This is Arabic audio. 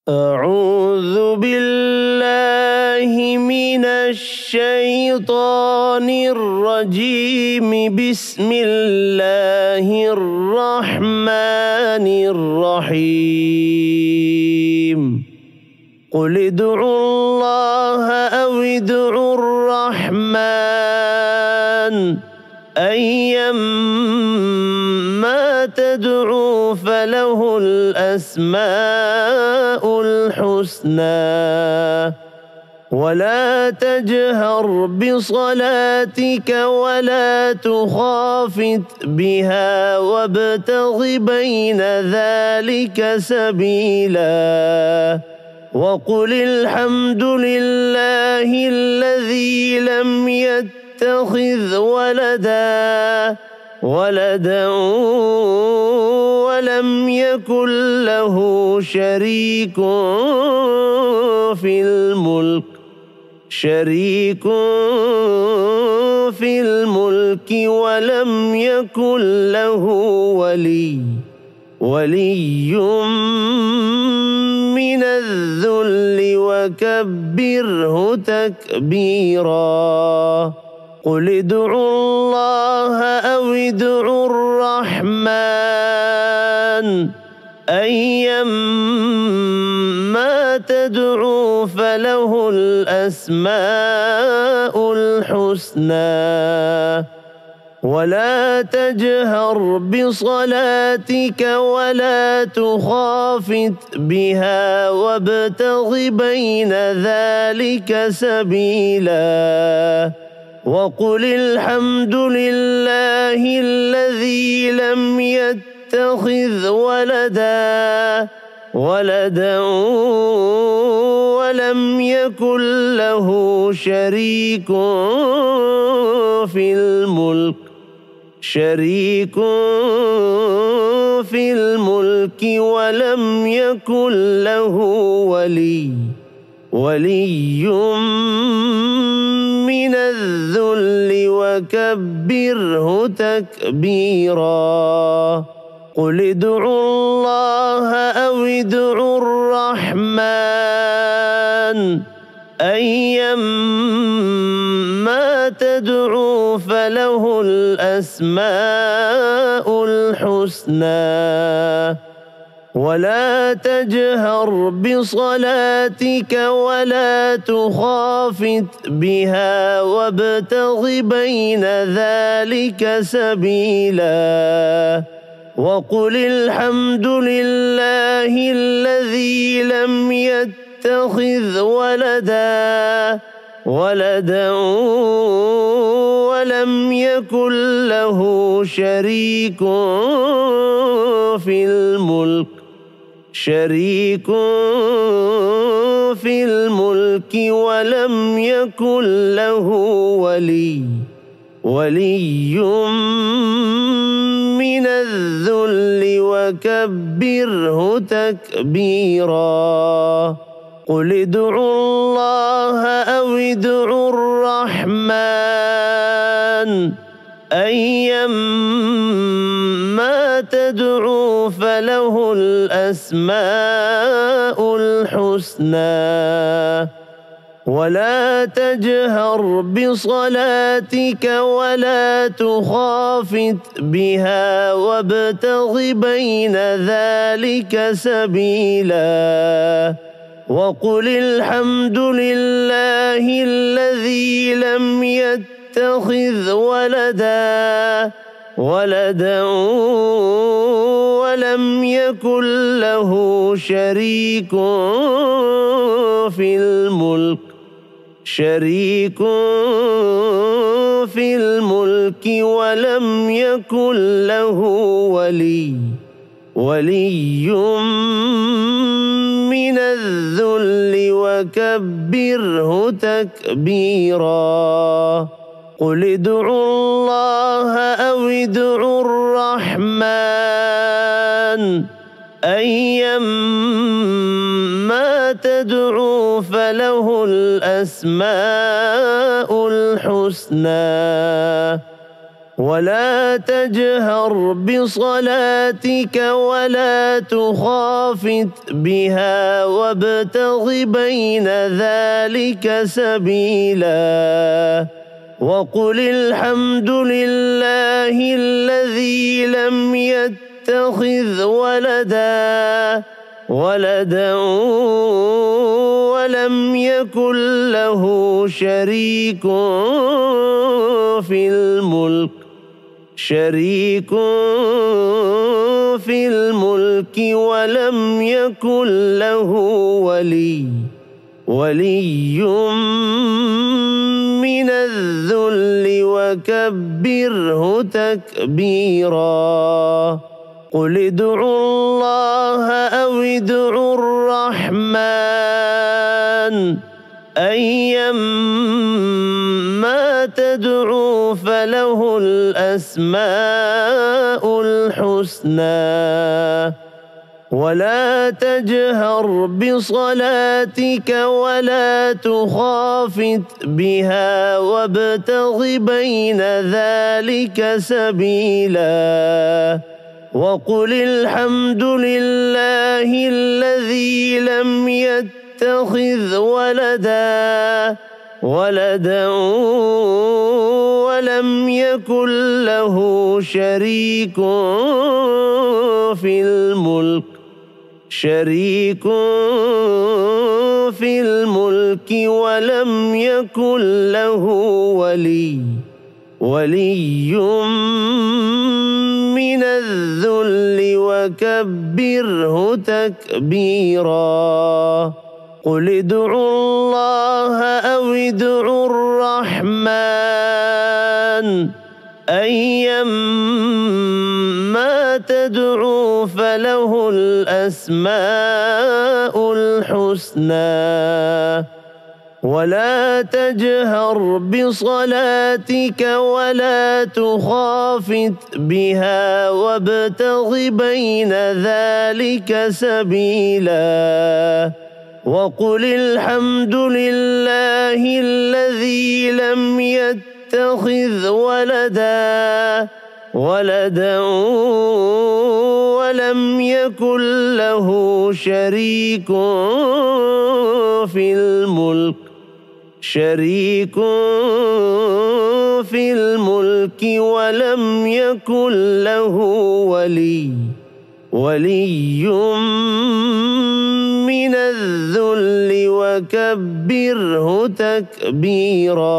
أعوذ بالله من الشيطان الرجيم. بسم الله الرحمن الرحيم. قل ادعوا الله أو ادعوا الرحمن أيما تدعوا فله الأسماء الحسنى. ولا تجهر بصلاتك ولا تخافت بها وابتغ بين ذلك سبيلا. وقل الحمد لله الذي لم يتخذ ولدا ولم يكن له شريك في الملك ولم يكن له ولي من الذل وكبره تكبيرا. قل ادعوا الله أو ادعوا الرحمن أيما تدعوا فله الأسماء الحسنى. ولا تجهر بصلاتك ولا تخافت بها وابتغ بين ذلك سبيلا. وقل الحمد لله الذي لم يتخذ ولدا ولم يكن له شريك في الملك ولم يكن له ولي من الذل وكبره تكبيرا. قل ادعوا الله أو ادعوا الرحمن أيما تدعوا فله الأسماء الحسنى. ولا تجهر بصلاتك ولا تخافت بها وابتغ بين ذلك سبيلا. وقل الحمد لله الذي لم يتخذ ولدا ولم يكن له شريك في الملك ولم يكن له ولي من الذل وكبره تكبيرا. قل ادعوا الله أو ادعوا الرحمن أيما تدعوا فله الأسماء الحسنى. ولا تجهر بصلاتك ولا تخافت بها وابتغ بين ذلك سبيلا. وقل الحمد لله الذي لم يتخذ ولدا ولم يكن له شريك في الملك ولم يكن له ولي من الذل وكبره تكبيرا. قل ادعوا الله أو ادعوا الرحمن أيما تدعوا فله الأسماء الحسنى. ولا تجهر بصلاتك ولا تخافت بها وابتغ بين ذلك سبيلا وقل الحمد لله الذي لم يتخذ ولدا ولم يكن له شريك في الملك ولم يكن له ولي من الذل وكبره تكبيرا قل ادعوا الله أو ادعوا الرحمن أيما تدعوا فله الأسماء الحسنى ولا تجهر بصلاتك ولا تخافت بها وابتغ بين ذلك سبيلا وقل الحمد لله الذي لم يتخذ ولدا ولم يكن له شريك في الملك ولم يكن له ولي من الذل وكبره تكبيرا قل ادعوا الله أو ادعوا الرحمن أيما تدعوا فله الأسماء الحسنى ولا تجهر بصلاتك ولا تخافت بها وابتغ بين ذلك سبيلا وقل الحمد لله الذي لم يتخذ ولدا ولم يكن له شريك في الملك ولم يكن له ولي من الذل وكبره تكبيرا